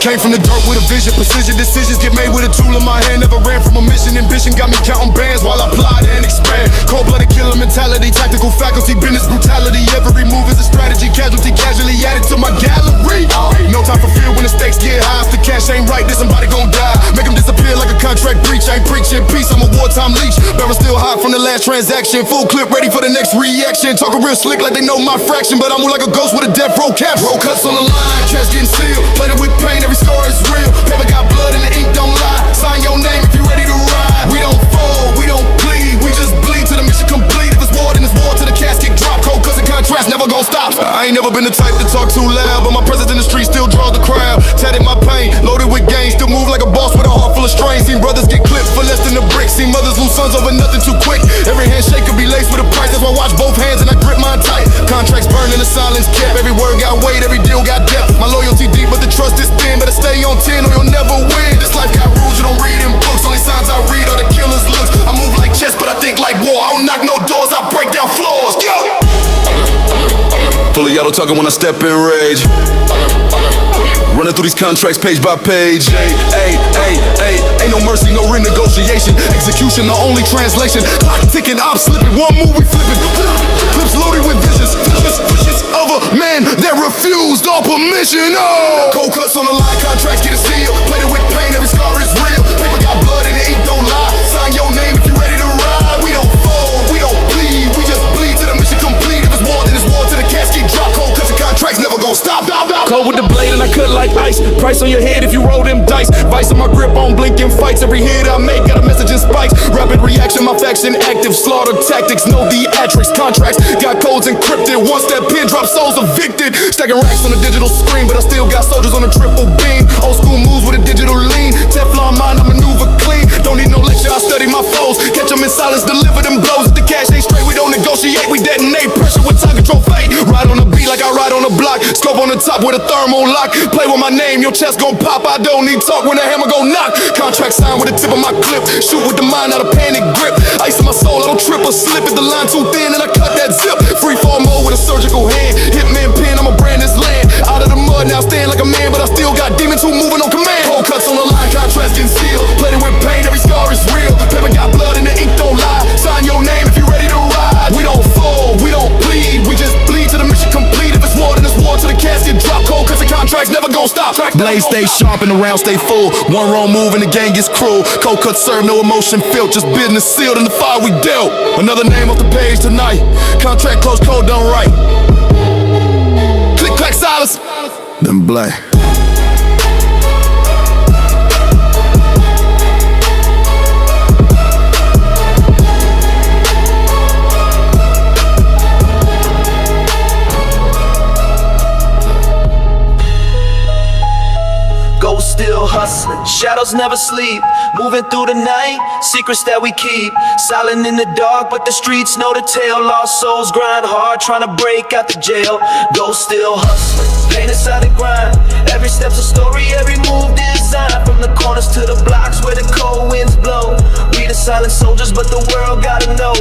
Came from the dirt with a vision, precision decisions get made with a tool in my hand. Never ran from a mission, ambition got me counting bands while I plot and expand. Cold-blooded killer mentality, tactical faculty, business brutality. Every move is a strategy, casualty casually added to my gallery. No time for fear when the stakes get high. If the cash ain't right, then somebody gon' die. Make them disappear like a contract breach. I ain't preaching peace, I'm a wartime leech. Barrel still hot from the last transaction. Full clip ready for the next reaction. Talking real slick like they know my fraction, but I move like a ghost with a death row cap. Roll cuts on the line, trash getting sealed. Plated with pain, every scar is real. Paper got blood and the ink don't lie. Sign your name if you ready to ride. We don't fold, we don't bleed, we just bleed till the mission complete. If it's war, then it's war till the casket drop. Cold cuts and contrast never gon' stop. I ain't never been the type to talk too loud, but my presence in the street still draws the crowd. Tatted my pain, loaded with gains, still move like a boss with a heart full of strain. Seen brothers get clipped for less than a brick. Seen mothers lose sons over nothing too quick. Every handshake could be laced with a price. That's why I watch both hands and I grip mine tight. Contracts burn and the silence kept. Every word got weight, every deal got depth. My loyalty deep, but the trust is thin. Better stay on 10 or you'll never win. This life got rules you don't read in books. Only signs I read are the killer's looks. I move like chess, but I think like war. I don't knock no doors, I break down floors. Yo! Fully auto talking when I step in rage. Running through these contracts page by page. Ain't no mercy, no renegotiation. Execution, the only translation. Clock ticking, I'm slipping. One move, we flipping. Clips loaded with visions. Wishes of a man that refused all permission. Oh! Cold cuts on the line, contracts get a seal. Plated with pain, every scar is real. Paper got blood and the ink don't lie. Sign your name if you ready to ride. We don't fold, we don't bleed. We just bleed till the mission complete. If it's war, then it's war till the casket drop. Cold cuts and contracts never gon' stop. Cold with the blade and I cut like ice. Price on your head if you roll them dice. Vice on my grip on blinking fights. Every hit I make got a message in spikes. Rapid reaction, my faction active. Slaughter tactics, no theatrics. Contracts got codes encrypted. Once that pin drops, souls evicted. Stacking racks on the digital screen, but I still got soldiers on a triple beam. Old school moves with a digital lean. Teflon mind, I maneuver clean. Don't need no lecture, I study my foes. Catch them in silence, deliver them blows. If the cash ain't straight, we don't negotiate. We detonate pressure with time control fate. Ride on the beat like I ride on the block. Scope on the top with a thermal lock. Play with my name, your chest gon' pop. I don't need talk when the hammer gon' knock. Contract signed with the tip of my clip. Shoot with the mind, not a panic grip. Ice in my soul, I don't trip or slip. If the line too thin, then I cut that zip. Free fall mode with a surgical hand. Hitman pin, I'ma brand this land. Out of the mud, now stand like a man, but I still got demons who moving on command. Cold cuts on the line, contracts getting sealed. Plated with pain, every scar is real. Paper got blood and the ink don't lie. Sign your name if you ready to ride. We don't fold, we don't bleed. We just bleed till the mission complete. If it's war, then it's war till the casket drop. Cold cuts and contracts never gon' stop. Blade stay sharp and the round stay full. One wrong move and the gang gets cruel. Cold cuts serve, no emotion felt. Just business sealed in the fire we dealt. Another name off the page tonight. Contract close, code done right. Click, clack, silence. Then blank. Still hustling, shadows never sleep. Moving through the night, secrets that we keep. Silent in the dark, but the streets know the tale. Lost souls grind hard, trying to break out the jail. Ghost still hustling, pain inside the grind. Every step's a story, every move designed. From the corners to the blocks where the cold winds blow. We the silent soldiers, but the world gotta know.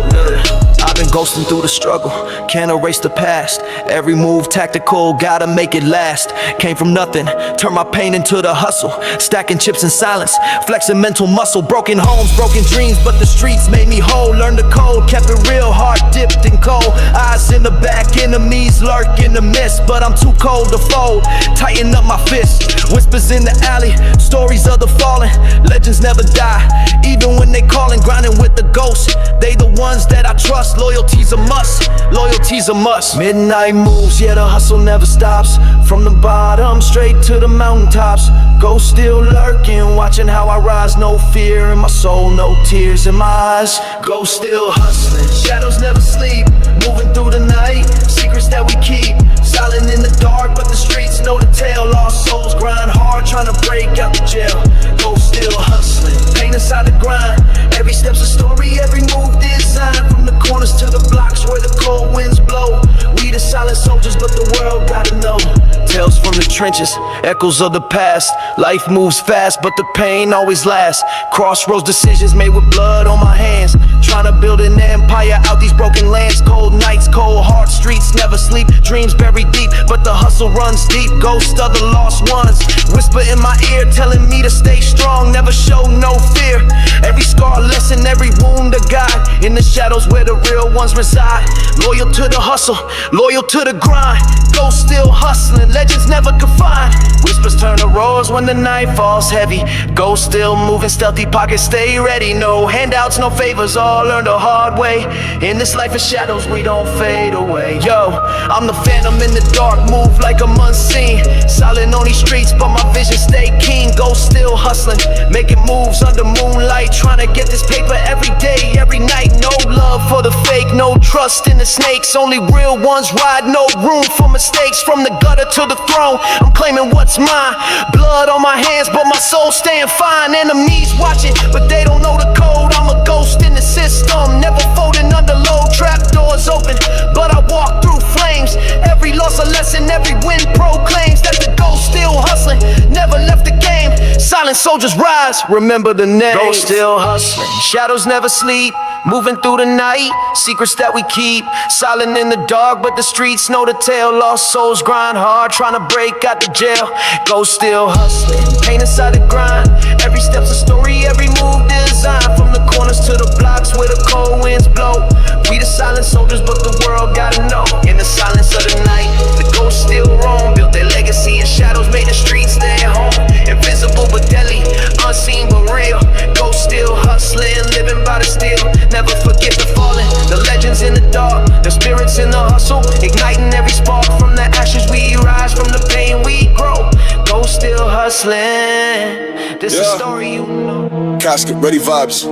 I've been ghosting through the struggle, can't erase the past. Every move tactical, gotta make it last. Came from nothing, turned my pain into the hustle. Stacking chips in silence, flexing mental muscle. Broken homes, broken dreams, but the streets made me whole. Learned the code, kept it real, heart dipped in cold. Eyes in the back, enemies lurk in the mist, but I'm too cold to fold. Tighten up my fist, whispers in the alley, stories of the fallen. Legends never die, even when they calling. Grinding with the ghosts, they the ones that I trust. Loyalty's a must, loyalty's a must. Midnight moves, yeah, the hustle never stops. From the bottom straight to the mountaintops. Ghosts still lurking, watching how I rise. No fear in my soul, no tears in my eyes. Ghosts still hustling, shadows never sleep. Moving through the night, secrets that we keep. Silent in the dark, but the streets know the tale. Lost souls grind hard, trying to break out the jail. Ghosts still hustling, pain inside the grind. Every step's a story, every move designed. From the corners to the blocks where the cold winds blow. We the silent soldiers, but the world gotta know. Tales from the trenches, echoes of the past. Life moves fast, but the pain always lasts. Crossroads decisions made with blood on my hands. Trying to build an empire out these broken lands. Cold nights, cold heart streets never sleep. Dreams buried deep, but the hustle runs deep. Ghosts of the lost ones whisper whisper in my ear, telling me to stay strong, never show no fear. Every scar, lesson, every wound a guide. In the shadows where the real ones reside. Loyal to the hustle, loyal to the grind. Ghost still hustling, legends never confined. Whispers turn to roars when the night falls heavy. Ghost still moving, stealthy pockets stay ready. No handouts, no favors, all learned the hard way. In this life of shadows, we don't fade away. Yo, I'm the phantom in the dark, move like I'm unseen. Silent on these streets, but my vision stay keen. Ghost still hustling, making moves under moonlight. Trying to get this paper every day, every night. No love for the fake, no trust in the snakes. Only real ones ride, no room for mistakes. From the gutter to the throne, I'm claiming what's mine. Blood on my hands, but my soul staying fine. Enemies watching, but they don't know the code. I'm a ghost in the system, never folding under load. Trap doors open, but I walk through flames. Every loss a lesson, every win proclaims that the ghost still hustling, never left the game. Silent soldiers rise, remember the name. Ghost still hustling, shadows never sleep. Moving through the night, secrets that we keep. Silent in the dark, but the streets know the tale. Lost souls grind hard, trying to break out the jail. Ghost still hustling, pain inside the grind. Every step's a story, every move designed. From the corners to the blocks where the cold winds blow. We the silent soldiers, but the world gotta know. In the silence of the night, the ghosts still roam. Built their legacy in shadows, made the streets their home. Invisible but deadly, unseen but real. Ghosts still hustling, living by the steel. Never forget the fallen, the legends in the dark, the spirits in the hustle, igniting every spark. From the ashes we rise, from the pain we grow. Ghosts still hustling, this is a story you know. Casket, ready vibes.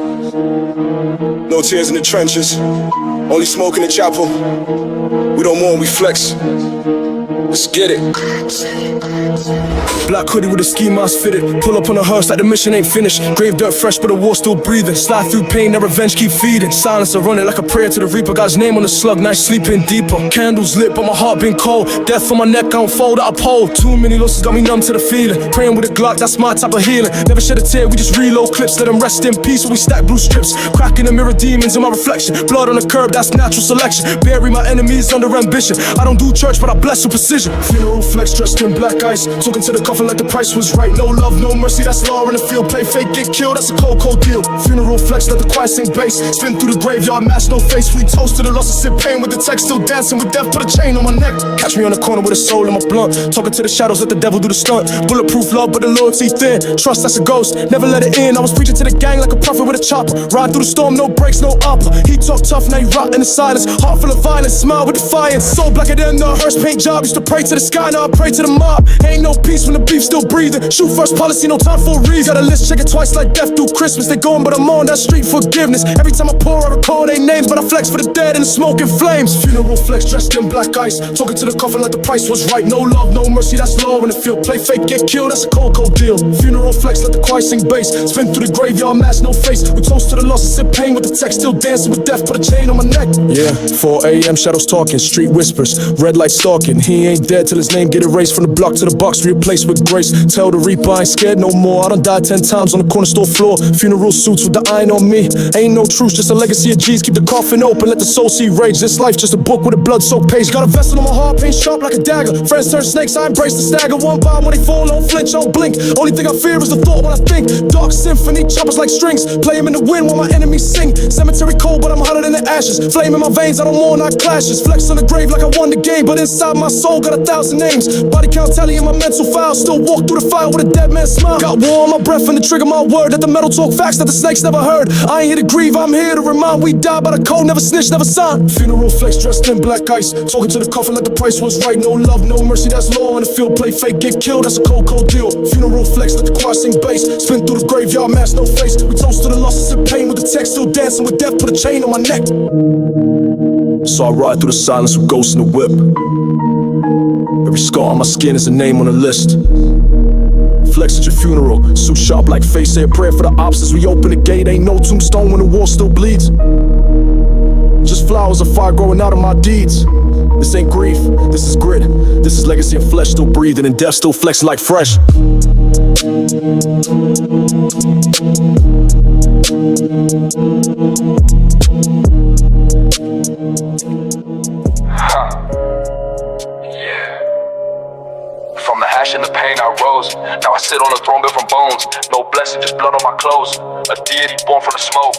No tears in the trenches, only smoke in the chapel. We don't mourn, we flex. Let's get it. Black hoodie with a ski mask fitted. Pull up on a hearse like the mission ain't finished. Grave dirt fresh but the war still breathing. Slide through pain, their revenge keep feeding. Silence I run it like a prayer to the reaper. God's name on the slug, night sleeping deeper. Candles lit but my heart been cold. Death on my neck, I don't fold out a pole. Too many losses got me numb to the feeling. Praying with a Glock, that's my type of healing. Never shed a tear, we just reload clips. Let them rest in peace when we stack blue strips. Cracking the mirror, demons in my reflection. Blood on the curb, that's natural selection. Bury my enemies under ambition. I don't do church but I bless with precision. Funeral flex dressed in black ice. Talking to the coffin like the price was right. No love, no mercy, that's law in the field. Play fake, get killed, that's a cold, cold deal. Funeral flex, let the choir sing bass. Spin through the graveyard, mask, no face. We toast to the loss of sip pain with the text. Still dancing with death, put a chain on my neck. Catch me on the corner with a soul in my blunt. Talking to the shadows, let the devil do the stunt. Bulletproof love, but the loyalty thin. Trust, that's a ghost, never let it in. I was preaching to the gang like a prophet with a chopper. Ride through the storm, no brakes, no upper. He talk tough, now he rot in the silence. Heart full of violence, smile with defiance. Soul blacker than the hearse paint job. Used to pray to the sky, now I pray to the mob. Ain't no peace when the beef still breathing. Shoot first policy, no time for a reason. Got a list, check it twice like death through Christmas. They going, but I'm on that street forgiveness. Every time I pour, I recall their names, but I flex for the dead in the smoke and flames. Funeral flex dressed in black ice. Talking to the coffin like the price was right. No love, no mercy, that's law in the field. Play fake, get killed, that's a cold, cold deal. Funeral flex, let the choir sing bass. Spin through the graveyard, mask, no face. We toast to the loss and sip pain with the text. Still dancing with death, put a chain on my neck. Yeah, 4 a.m. shadows talking, street whispers, red light stalking. He ain't dead till his name get erased. From the block to the box, replaced with grace. Tell the reaper I ain't scared no more. I done died 10 times on the corner store floor. Funeral suits with the iron on me. Ain't no truce, just a legacy of G's. Keep the coffin open, let the soul see rage. This life just a book with a blood-soaked page. Got a vessel on my heart, paint sharp like a dagger. Friends turn snakes, I embrace the stagger. One by when they fall, don't flinch, don't blink. Only thing I fear is the thought when I think. Dark symphony, choppers like strings. Play 'em in the wind while my enemies sing. Cemetery cold, but I'm hotter than the ashes. Flame in my veins, I don't mourn, I clashes. Flex on the grave like I won the game, but inside my soul got 1,000 names. Body count tally in my mental file. Still walk through the fire with a dead man's smile. Got war on my breath and the trigger my word. That the metal talk facts that the snakes never heard. I ain't here to grieve, I'm here to remind. We die by the code, never snitch, never sign. Funeral flex dressed in black ice. Talking to the coffin like the price was right. No love, no mercy, that's law in the field. Play fake, get killed, that's a cold, cold deal. Funeral flex, let the choir sing bass. Spin through the graveyard, mask, no face. We toast to the losses and pain with the text. Still dancing with death, put a chain on my neck. So I ride through the silence with ghosts in the whip. Every scar on my skin is a name on the list. Flex at your funeral, suit sharp like face. Say a prayer for the ops as we open the gate. Ain't no tombstone when the wall still bleeds. Just flowers of fire growing out of my deeds. This ain't grief, this is grit. This is legacy of flesh still breathing and death still flexing like fresh. From the hash and the pain I rose. Now I sit on a throne built from bones. No blessing, just blood on my clothes. A deity born from the smoke.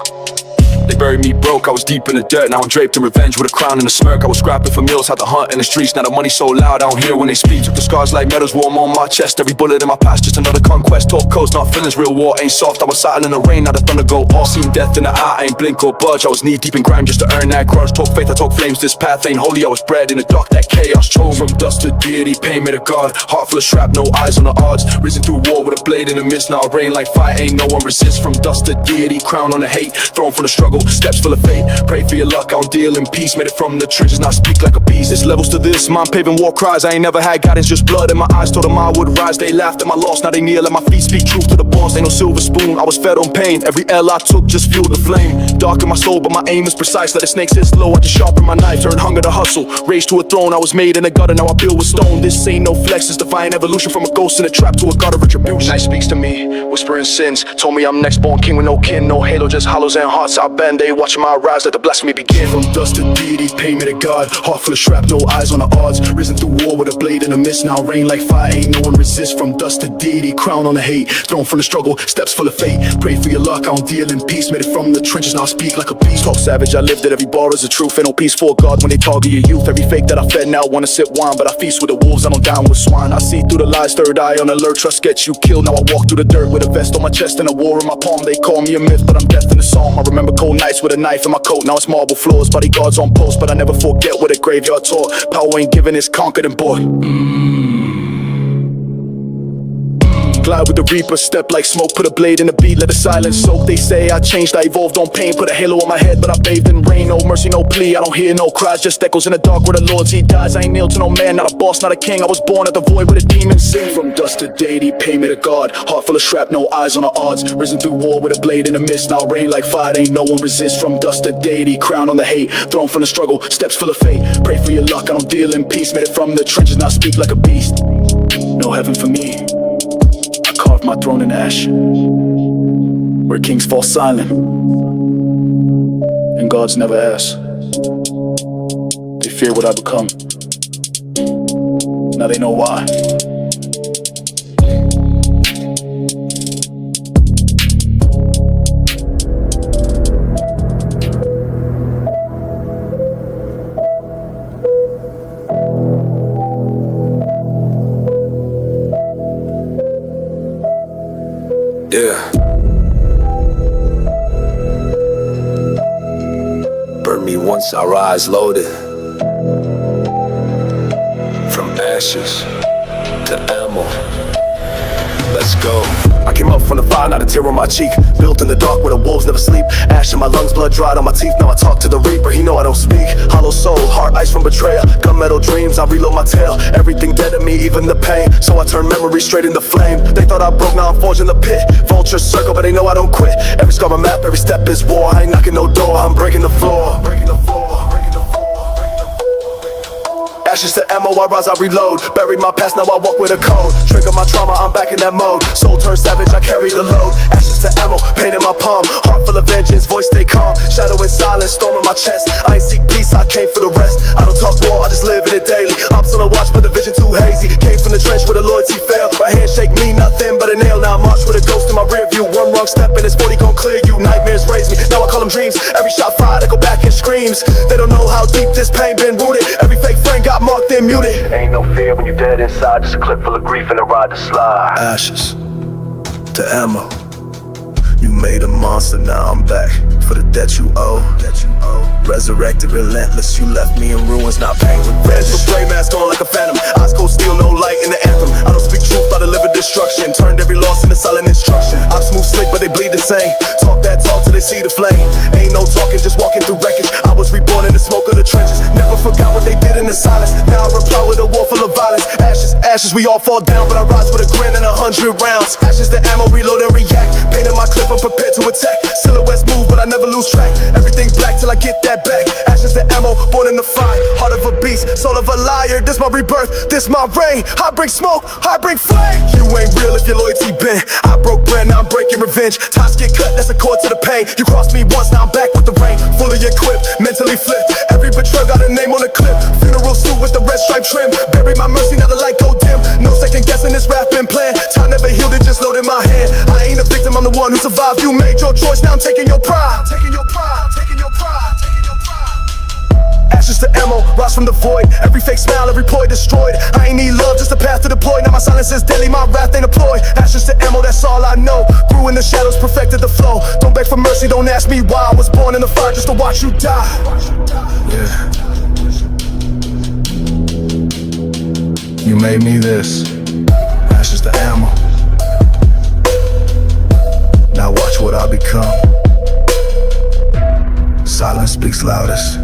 They buried me broke, I was deep in the dirt. Now I'm draped in revenge with a crown and a smirk. I was scrapping for meals, had to hunt in the streets. Now the money's so loud, I don't hear when they speak. Took the scars like medals, wore them on my chest. Every bullet in my past, just another conquest. Talk coast, not feelings, real war ain't soft. I was silent in the rain, now the thunder go off. Seen death in the eye, I ain't blink or budge. I was knee deep in grime just to earn that grudge. Talk faith, I talk flames, this path ain't holy. I was bred in the dark, that chaos chose. From dust to deity, pain made a god. Heart full of shrapnel, eyes on the odds. Risen through war with a blade in the mist. Now rain like fire, ain't no one resist. From dust to deity, crown on the hate. Thrown from the struggle, steps full of faith. Pray for your luck, I don't deal in peace. Made it from the trenches, now speak like a beast. There's levels to this, mind paving war cries. I ain't never had guidance, just blood in my eyes. Told them I would rise, they laughed at my loss. Now they kneel at my feet, speak truth to the boss. Ain't no silver spoon, I was fed on pain. Every L I took just fueled the flame. Dark in my soul, but my aim is precise. Let the snake sit slow, I just sharpen my knife. Turn hunger to hustle, raised to a throne. I was made in a gutter, now I build with stone. This ain't no flex, it's divine evolution. From a ghost in a trap to a god of retribution. Night speaks to me, whispering sins. Told me I'm next born king with no kin. No halo, just hollows and hearts I bend. They watching my rise, let the blasphemy begin. From dust to deity, pain made a god. Heart full of shrapnel, eyes on the odds. Risen through war with a blade in the mist. Now rain like fire, ain't no one resist. From dust to deity, crown on the hate. Thrown from the struggle, steps full of fate. Pray for your luck, I don't deal in peace. Made it from the trenches, now I speak like a beast. Talk savage, I lived it, every bar is the truth. Ain't no peace for God when they target your youth. Every fake that I fed now wanna sip wine, but I feast with the wolves, I don't down with swine. I see through the lies, third eye on alert. Trust gets you killed, now I walk through the dirt with a vest on my chest and a war in my palm. They call me a myth, but I'm death in the psalm. I remember cold nights with a knife in my coat, now it's marble floors. Bodyguards on post, but I never forget what a graveyard taught. Power ain't given, it's conquered and bought. Glide with the reaper, step like smoke. Put a blade in the beat, let the silence soak. They say I changed, I evolved on pain. Put a halo on my head, but I bathed in rain. No mercy, no plea, I don't hear no cries. Just echoes in the dark where the Lord he dies. I ain't kneel to no man, not a boss, not a king. I was born at the void where the demons sing. From dust to deity, pain made a god. Heart full of shrapnel, eyes on the odds. Risen through war with a blade in the mist. Now rain like fire, ain't no one resist. From dust to deity, crown on the hate. Thrown from the struggle, steps full of fate. Pray for your luck, I don't deal in peace. Made it from the trenches, now speak like a beast. No heaven for me, carved my throne in ash, where kings fall silent and gods never ask. They fear what I become, now they know why. Yeah. Burn me once, I rise loaded. From ashes to ammo. Let's go. I came up from the fire, not a tear on my cheek. Built in the dark where the wolves never sleep. Ash in my lungs, blood dried on my teeth. Now I talk to the reaper, he know I don't speak. Hollow soul, heart ice from betrayal. Gunmetal dreams, I reload my tail. Everything dead to me, even the pain. So I turn memory straight into flame. They thought I broke, now I'm forging the pit. Vultures circle, but they know I don't quit. Every scar on my map, every step is war. I ain't knocking no door, I'm breaking the floor. Ashes to ammo, I rise, I reload. Bury my past, now I walk with a code. Trigger my trauma, I'm back in that mode. Soul turned savage, I carry the load. Ashes to ammo, pain in my palm. Heart full of vengeance, voice stay calm. Shadow in silence, storm in my chest. I ain't seek peace, I came for the rest. I don't talk war, I just live in it daily. Ops on the watch, but the vision too hazy. Came from the trench where the loyalty failed. My handshake mean nothing but a nail. Now I march with a ghost in my rear view. One wrong step and this 40 gon' clear you. Nightmares raise me, now I call them dreams. Every shot fired, I go back and screams. They don't know how deep this pain been rooted. Every fake friend got marked and muted. Ain't no fear when you're dead inside. Just a clip full of grief and a ride to slide. Ashes to ammo. You made a monster, now I'm back for the debt you owe. Resurrected, relentless, you left me in ruins, not paying revenge. With flame mask on like a phantom, eyes cold steel, no light in the anthem. I don't speak truth, I deliver destruction. Turned every loss into silent instruction. I'm smooth slick, but they bleed the same. Talk that talk till they see the flame. Ain't no talking, just walking through wreckage. I was reborn in the smoke of the trenches. Never forgot what they did in the silence. Now I reply with a war full of violence. Ashes, ashes, we all fall down, but I rise with a grin and 100 rounds. Ashes to ammo, reload and react. Pain in my clip, I'm prepared to attack. Silhouettes move, but I never lose track. Everything black till I get that back. Ashes to ammo, born in the fire. Heart of a beast, soul of a liar. This my rebirth, this my reign. I bring smoke, I bring flame. You ain't real if your loyalty bent. I broke bread, now I'm breaking get revenge. Ties get cut, that's a cord to the pain. You crossed me once, now I'm back with the rain. Fully equipped, mentally flipped. Every betrayal got a name on the clip. Funeral suit with the red stripe trim. Bury my mercy, now the light go dim. No second guessing, this rap been planned. Time never healed, it just loaded my hand. I ain't a victim, I'm the one who survived. You made your choice, now I'm taking your pride. Taking your pride, taking your pride, taking your pride. Ashes to ammo, rise from the void. Every fake smile, every ploy destroyed. I ain't need love, just a path to deploy. Now my silence is deadly, my wrath ain't a ploy. Ashes to ammo, that's all I know. Grew in the shadows, perfected the flow. Don't beg for mercy, don't ask me why. I was born in the fire just to watch you die. Yeah. You made me this. Ashes to ammo. Now watch what I become. Silence speaks loudest.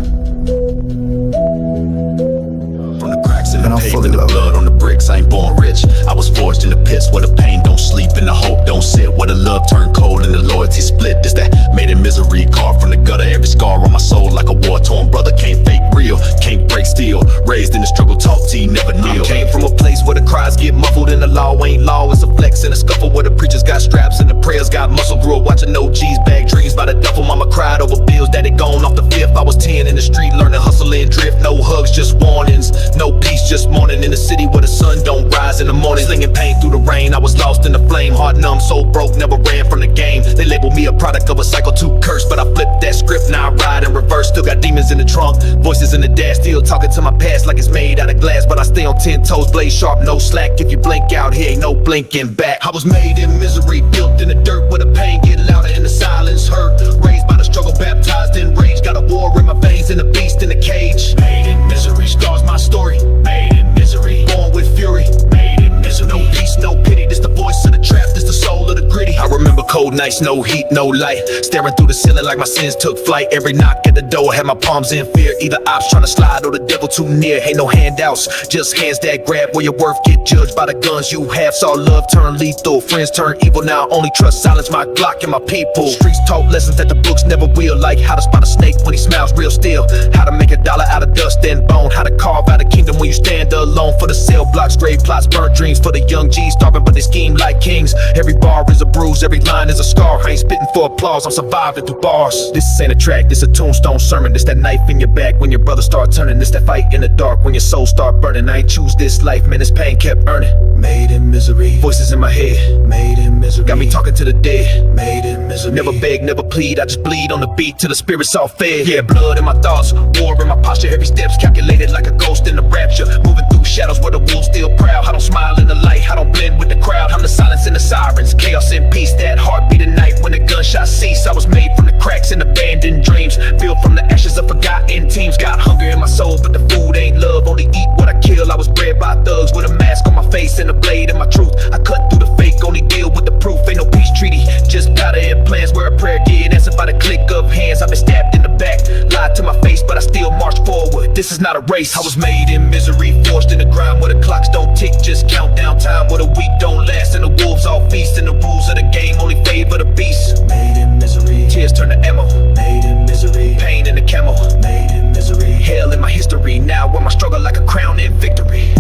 From the cracks in the And I'm fully pavement, the loaded. blood on the bricks, I ain't born rich. I was forged in the pits where the pain don't sleep and the hope don't sit, where the love turned cold and the loyalty split. This that made in misery, carved from the gutter. Every scar on my soul like a war-torn brother. Can't fake real, can't break steel. Raised in the struggle, talk T, never kneel. Came from a place where the cries get muffled and the law ain't law. It's a flex and a scuffle where the preachers got straps and the prayers got muscle. Grew up watching OGs bag dreams by the duffel. Mama cried over bills that had gone off the fifth. I was 10 in the street learning hustle and drift. No hugs, just warnings. No peace, just mourning in the city where the sun don't rise in the morning. Slinging pain through the rain, I was lost in the flame. Heart numb, soul broke, never ran from the game. They labeled me a product of a cycle too cursed, but I flipped that script, now I ride in reverse. Still got demons in the trunk, voices in the dash. Still talking to my past like it's made out of glass, but I stay on 10 toes, blade sharp, no slack. If you blink out, here ain't no blinking back. I was made in misery, built in the dirt where the pain get louder and the silence hurt. Raised by the struggle, baptized in rage. Got a war in my veins and a beast in the cage. Made in misery, scars my story. Made in misery, born with fury. Made in misery, no peace, no pity. This the voice of the trap, this the soul of the gritty. I remember cold nights, no heat, no light. Staring through the ceiling like my sins took flight. Every knock at the door had my palms in fear. Either ops trying to slide or the devil too near. Ain't no handouts, just hands that grab where your worth get judged by the guns you have. Saw love turn lethal, friends turn evil. Now I only trust silence, my Glock and my people. Streets taught lessons that the books never will, like how to spot a snake when he smiles real still. How to make a dollar out of dust and bone. How to carve out a kingdom when you stand alone. For the cell blocks, grave plots, burnt dreams. For the young G's starving but they scheme like kings. Every bar is a bruise, every line is a scar. I ain't spitting for applause, I'm surviving through bars. This ain't a track, this a tombstone sermon. This that knife in your back when your brother start turning. This that fight in the dark when your soul start burning. I ain't choose this life, man, this pain kept earning. Made in misery, voices in my head. Made in misery, got me talking to the dead. Made in misery, never beg, never plead. I just bleed on the beat till the spirit's all fed. Yeah, blood in my thoughts, war in my posture. Every step's calculated like a ghost in the rapture. Moving through shadows where the wolves still proud. I don't smile in the light, I don't blend with the crowd. I'm the silence and the sirens, chaos and peace. That heartbeat at night when the gunshots cease. I was made from the cracks and abandoned dreams. Built from the ashes of forgotten teams. Got hunger in my soul, but the food ain't love. Only eat what I kill. I was bred by thugs with a mask on my face and a blade in my truth. I cut through the fake, only deal with the proof. Ain't no peace treaty, just powder and plans where a prayer get answered by the click of hands. I've been stabbed in the back, lied to my face, but I still march forward. This is not a race. I was made in misery, forced in the grind where the clocks don't tick, just count down time where the week don't last and the wolves all feast. And the rules of the game only favor the beast. Made in misery, tears turn to ammo. Made in misery, pain in the camo. Made in misery, hell in my history. Now wear my struggle like a crown in victory.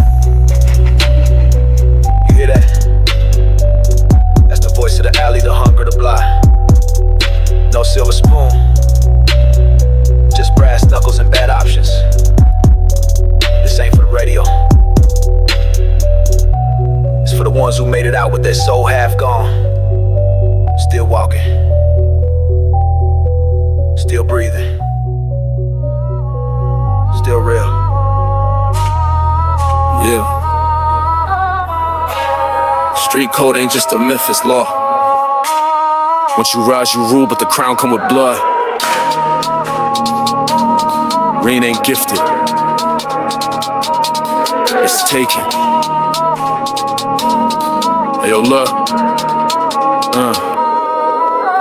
You hear that? That's the voice of the alley, the hunger, the blind. No silver spoon, just brass knuckles and bad options. This ain't for the radio. It's for the ones who made it out with their soul half gone. Still walking, still breathing, still real. Yeah. Street code ain't just a myth, it's law. Once you rise, you rule, but the crown come with blood. Rain ain't gifted, it's taken. Hey yo, look,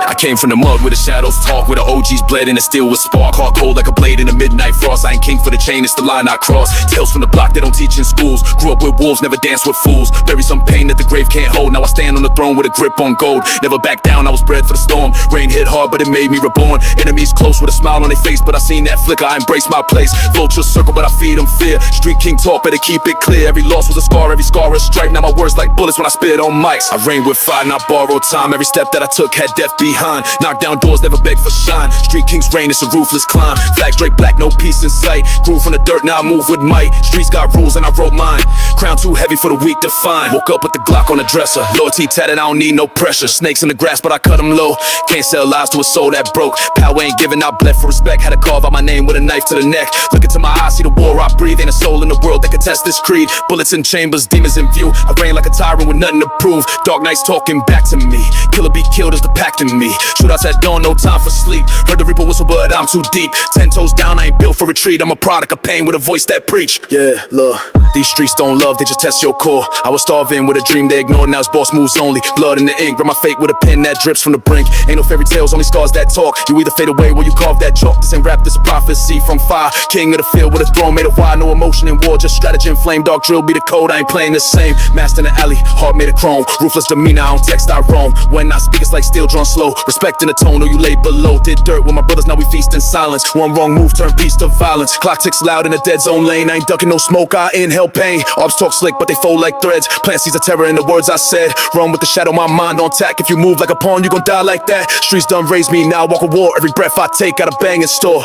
I I came from the mud where the shadows talk, where the OGs bled and it still was spark. Hard cold like a blade in the midnight frost. I ain't king for the chain, it's the line I cross. Tales from the block they don't teach in schools. Grew up with wolves, never danced with fools. Bury some pain that the grave can't hold. Now I stand on the throne with a grip on gold. Never back down, I was bred for the storm. Rain hit hard, but it made me reborn. Enemies close with a smile on their face, but I seen that flicker, I embrace my place. Vultures circle, but I feed them fear. Street king talk, better keep it clear. Every loss was a scar, every scar a stripe. Now my words like bullets when I spit on mics. I reign with fire, not borrowed time. Every step that I took had death behind. Knock down doors, never beg for shine. Street king's reign, it's a ruthless climb. Flag straight black, no peace in sight. Grew from the dirt, now I move with might. Streets got rules and I wrote mine. Crown too heavy for the weak to find. Woke up with the Glock on the dresser. Loyalty tatted, I don't need no pressure. Snakes in the grass, but I cut them low. Can't sell lies to a soul that broke. Power ain't giving out, bled for respect. Had to carve out my name with a knife to the neck. Look into my eyes, see the war I breathe. Ain't a soul in the world that can test this creed. Bullets in chambers, demons in view. I reign like a tyrant with nothing to prove. Dark nights talking back to me. Killer be killed as the pact in me. Shootouts at dawn, no time for sleep. Heard the reaper whistle, but I'm too deep. 10 toes down, I ain't built for retreat. I'm a product of pain with a voice that preach. Yeah, look, these streets don't love, they just test your core. I was starving with a dream they ignored, now it's boss moves only. Blood in the ink, write my fate with a pen that drips from the brink. Ain't no fairy tales, only scars that talk. You either fade away or you carve that chalk. This ain't rap, this a prophecy from fire. King of the field with a throne made of wire. No emotion in war, just strategy and flame. Dark drill be the code, I ain't playing the same. Master in the alley, heart made of chrome. Ruthless demeanor, I don't text, I roam. When I speak, it's like steel drawn slow. Respect in the tone, or you lay below. Did dirt with my brothers, now we feast in silence. One wrong move, turn peace to violence. Clock ticks loud in the dead zone lane. I ain't ducking no smoke, I inhale pain. Ops talk slick, but they fold like threads. Plant seeds of terror in the words I said. Run with the shadow, my mind on tack. If you move like a pawn, you gon' die like that. Streets done raised me, now I walk a war. Every breath I take, got a bang in store.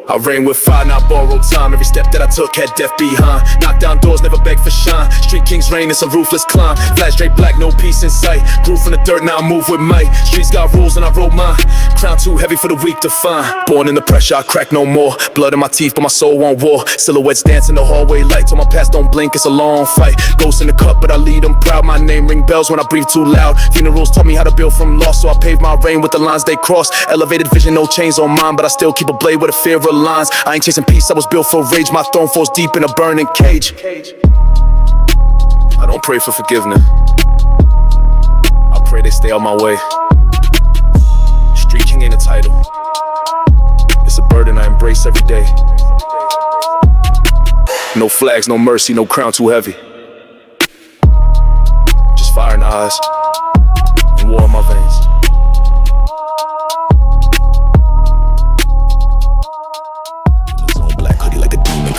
I reign with fire, not borrowed time. Every step that I took had death behind. Knock down doors, never beg for shine. Street king's reign, it's a ruthless climb. Flash straight black, no peace in sight. Grew from the dirt, now I move with might. Streets got rules and I wrote mine. Crown too heavy for the weak to find. Born in the pressure, I crack no more. Blood in my teeth, but my soul on war. Silhouettes dance in the hallway lights. On my past don't blink, it's a long fight. Ghosts in the cup, but I lead them proud. My name ring bells when I breathe too loud. Funerals taught me how to build from loss, so I paved my reign with the lines they cross. Elevated vision, no chains on mine, but I still keep a blade with a fear of lines. I ain't chasing peace, I was built for rage. My throne falls deep in a burning cage. I don't pray for forgiveness, I pray they stay out my way. Street king ain't a title, it's a burden I embrace every day. No flags, no mercy, no crown too heavy. Just fire in the eyes and war in my veins.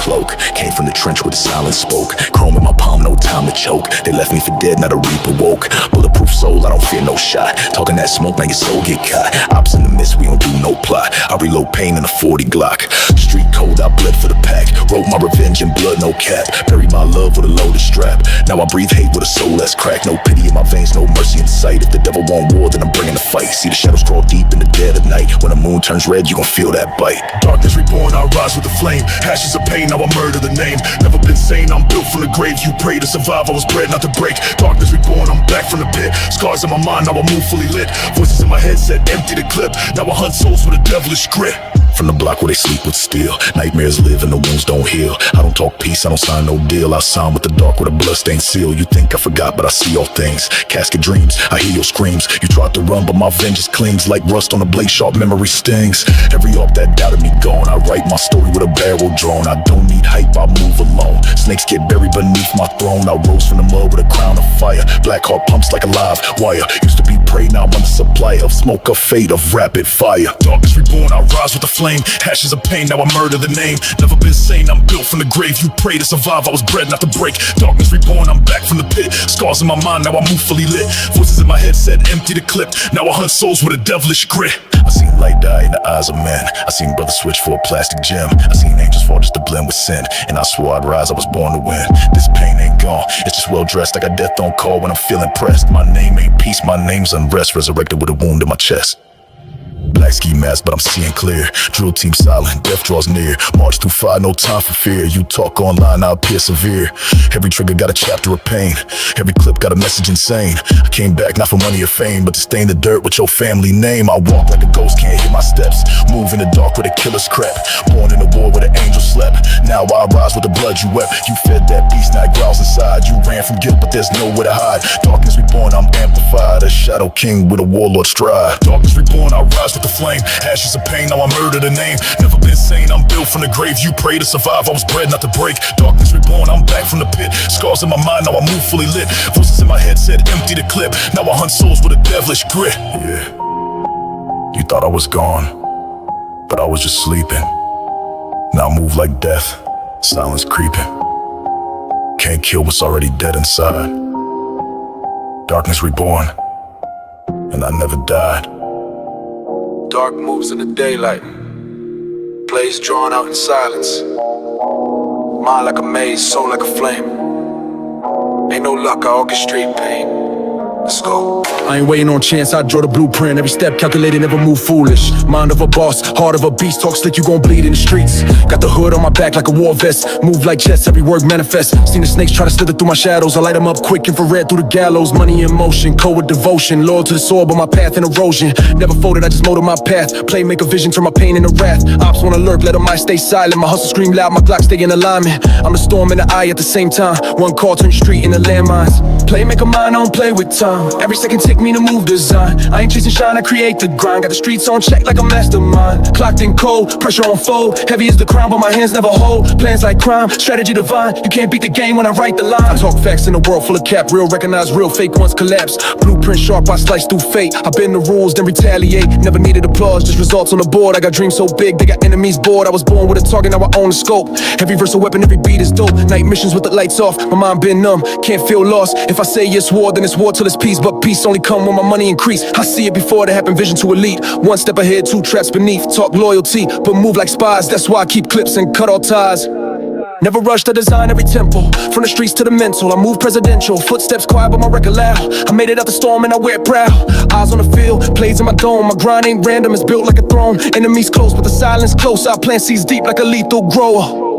Cloak. Came from the trench with a silent spoke. Chrome in my palm, no time to choke. They left me for dead, not a reaper woke. Bulletproof soul, I don't fear no shot. Talking that smoke, now your soul get caught. Ops in the mist, we don't do no plot. I reload pain in a 40 Glock. Street code, I bled for the pack. Wrote my revenge in blood, no cap. Buried my love with a loaded strap. Now I breathe hate with a soul that's cracked. No pity in my veins, no mercy in sight. If the devil want war, then I'm bringing the fight. See the shadows crawl deep in the dead of night. When the moon turns red, you gon' feel that bite. Darkness reborn, I rise with the flame. Ashes of pain, now I murder the name. Never been sane, I'm built from the grave. You pray to survive, I was bred not to break. Darkness reborn, I'm back from the pit. Scars in my mind, now I move fully lit. Voices in my head said empty the clip. Now I hunt souls with a devilish grit. From the block where they sleep with steel. Nightmares live and the wounds don't heal. I don't talk peace, I don't sign no deal. I sign with the dark with a bloodstained seal. You think I forgot, but I see all things. Casket dreams, I hear your screams. You tried to run, but my vengeance clings. Like rust on a blade, sharp memory stings. Every arc that doubted me gone. I write my story with a barrel drawn. I don't need hype, I move alone. Snakes get buried beneath my throne. I rose from the mud with a crown of fire. Black heart pumps like a live wire. Used to be prey, now I'm the supply of smoke, of fate, of rapid fire. Darkness reborn, I rise with the flame. Ashes of pain, now I murder the name. Never been sane, I'm built from the grave. You pray to survive, I was bred not to break. Darkness reborn, I'm back from the pit. Scars in my mind, now I move fully lit. Voices in my head said empty the clip. Now I hunt souls with a devilish grit. I seen light die in the eyes of men. I seen brothers switch for a plastic gem. I seen angels fall just to blend with sin. And I swore I'd rise, I was born to win. This pain ain't gone, it's just well dressed. I got death on call when I'm feeling pressed. My name ain't peace, my name's unrest. Resurrected with a wound in my chest. Black ski mask, but I'm seeing clear. Drill team silent, death draws near. March through fire, no time for fear. You talk online, I'll appear severe. Every trigger got a chapter of pain. Every clip got a message insane. I came back not for money or fame, but to stain the dirt with your family name. I walk like a ghost, can't hear my steps. Move in the dark where the killers crept. Born in a war where the angels slept. Now I rise with the blood you wept. You fed that beast, now it growls inside. You ran from guilt, but there's nowhere to hide. Darkness reborn, I'm amplified. A shadow king with a warlord stride. Darkness reborn, I rise with the flame. Ashes of pain, now I murder the name. Never been sane, I'm built from the grave. You pray to survive, I was bred not to break. Darkness reborn, I'm back from the pit. Scars in my mind, now I move fully lit. Voices in my head said empty the clip. Now I hunt souls with a devilish grit. Yeah, you thought I was gone, but I was just sleeping. Now I move like death, silence creeping. Can't kill what's already dead inside. Darkness reborn, and I never died. Dark moves in the daylight, blaze drawn out in silence. Mind like a maze, soul like a flame. Ain't no luck, I orchestrate pain. Let's go. I ain't waiting on chance, I draw the blueprint. Every step calculated, never move foolish. Mind of a boss, heart of a beast. Talk slick, you gon' bleed in the streets. Got the hood on my back like a war vest. Move like chess, every word manifest. Seen the snakes try to slither through my shadows. I light them up quick, infrared through the gallows. Money in motion, cold with devotion. Loyal to the soil, but my path in erosion. Never folded, I just molded my path. Play, make a vision, turn my pain into wrath. Ops wanna lurk, let them might stay silent. My hustle scream loud, my Glock stay in alignment. I'm the storm and the eye at the same time. One call, turn your street into landmines. Play, make a mind, I don't play with time. Every second take me to move design. I ain't chasing shine, I create the grind. Got the streets on check like a mastermind. Clocked in cold, pressure on fold. Heavy as the crown, but my hands never hold. Plans like crime, strategy divine. You can't beat the game when I write the line. I talk facts in a world full of cap. Real recognize real, fake ones collapse. Blueprint sharp, I slice through fate. I bend the rules, then retaliate. Never needed applause, just results on the board. I got dreams so big, they got enemies bored. I was born with a target, now I own the scope. Every verse a weapon, every beat is dope. Night missions with the lights off, my mind been numb. Can't feel lost. If I say it's war, then it's war till it's peace. But peace only come when my money increase. I see it before it happen, vision to elite. One step ahead, two traps beneath. Talk loyalty, but move like spies. That's why I keep clips and cut all ties. Never rush to design every tempo. From the streets to the mental, I move presidential. Footsteps quiet but my record loud. I made it out the storm and I wear it proud. Eyes on the field, plays in my dome. My grind ain't random, it's built like a throne. Enemies close but the silence close. I plant seeds deep like a lethal grower.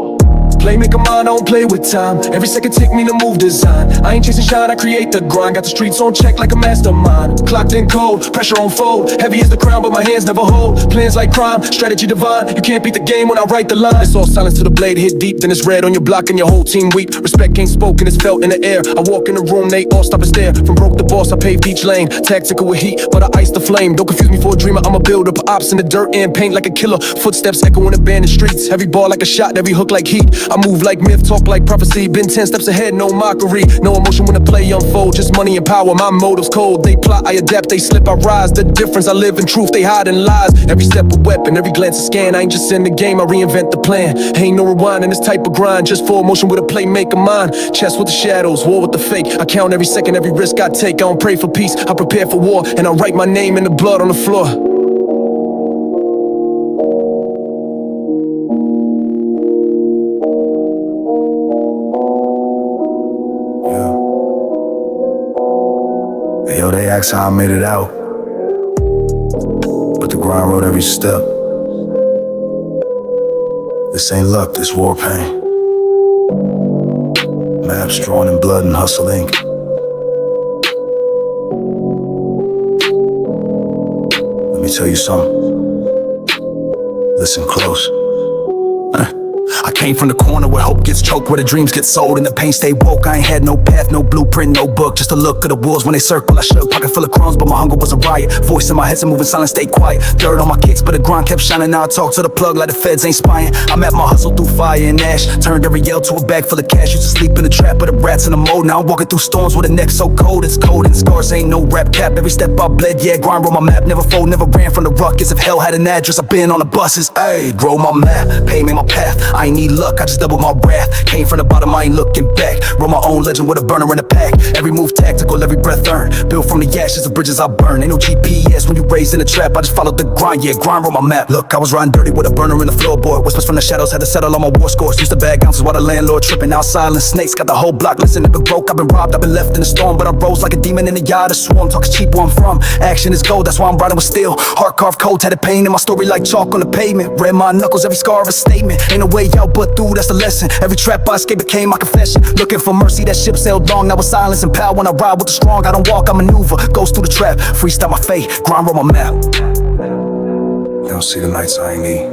Play, make a mind, I don't play with time. Every second take me to move design. I ain't chasing shine, I create the grind. Got the streets on check like a mastermind. Clocked in cold, pressure on fold. Heavy as the crown, but my hands never hold. Plans like crime, strategy divine. You can't beat the game when I write the line. It's all silence to the blade, hit deep, then it's red on your block and your whole team weep. Respect ain't spoken, it's felt in the air. I walk in the room, they all stop and stare. From broke to boss, I paved each lane. Tactical with heat, but I ice the flame. Don't confuse me for a dreamer, I'm a builder. Put ops in the dirt and paint like a killer. Footsteps echo in abandoned streets. Every ball like a shot, every hook like heat. I move like myth, talk like prophecy. Been 10 steps ahead, no mockery. No emotion when the play unfold. Just money and power, my motives cold. They plot, I adapt, they slip, I rise. The difference, I live in truth, they hide in lies. Every step a weapon, every glance a scan. I ain't just in the game, I reinvent the plan. Ain't no rewind in this type of grind. Just full motion with a play, make a mind. Chess with the shadows, war with the fake. I count every second, every risk I take. I don't pray for peace, I prepare for war. And I write my name in the blood on the floor. Yo, they ask how I made it out, but the grind wrote every step. This ain't luck, this war pain. Maps drawn in blood and hustle ink. Let me tell you something. Listen close. I came from the corner where hope gets choked, where the dreams get sold and the pain stay woke. I ain't had no path, no blueprint, no book, just a look of the wolves when they circle. I shook, pocket full of crumbs, but my hunger was a riot. Voice in my head, so moving silent, stay quiet. Dirt on my kicks, but the grind kept shining. Now I talk to the plug like the feds ain't spying. I'm at my hustle through fire and ash. Turned every yell to a bag full of cash. Used to sleep in the trap, but the rats in the mold. Now I'm walking through storms with a neck so cold. It's cold and scars ain't no rap cap. Every step I bled, yeah, grind roll my map. Never fold, never ran from the ruckus. If hell had an address, I've been on the buses. Ayy, grow my map, pay me my path. I ain't need luck, I just doubled my wrath. Came from the bottom, I ain't looking back. Wrote my own legend with a burner in the pack. Every move tactical, every breath earned. Built from the ashes of bridges I burn. Ain't no GPS when you raised in the trap. I just followed the grind, yeah, grind on my map. Look, I was riding dirty with a burner in the floorboard. Whispers from the shadows had to settle on my war scores. Used to bag ounces while the landlord tripping out silent snakes. Got the whole block listening to broke. I've been robbed, I've been left in the storm, but I rose like a demon in the yard of swarm. Talk is cheap where I'm from. Action is gold, that's why I'm riding with steel. Heart carved cold, had a pain in my story like chalk on the pavement. Red my knuckles, every scar of a statement. Ain't no way out but through, that's the lesson. Every trap I escaped became my confession. Looking for mercy, that ship sailed long. Now with silence and power when I ride with the strong. I don't walk, I maneuver, goes through the trap. Freestyle my fate, grind on my map. You don't see the nights I ain't eat.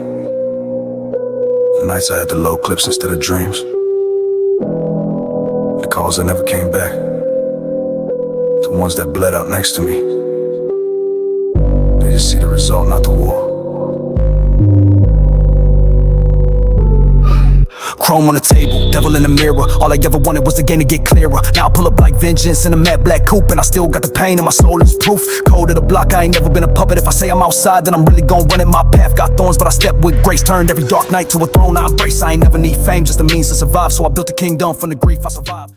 The nights I had the low clips instead of dreams. The calls that never came back. The ones that bled out next to me. They just see the result, not the war. Chrome on the table, devil in the mirror. All I ever wanted was the game to get clearer. Now I pull up like vengeance in a matte black coupe, and I still got the pain in my soul is proof. Code of the block, I ain't never been a puppet. If I say I'm outside, then I'm really gon' run it. My path got thorns, but I step with grace. Turned every dark night to a throne I embrace. I ain't never need fame, just a means to survive. So I built a kingdom from the grief I survived.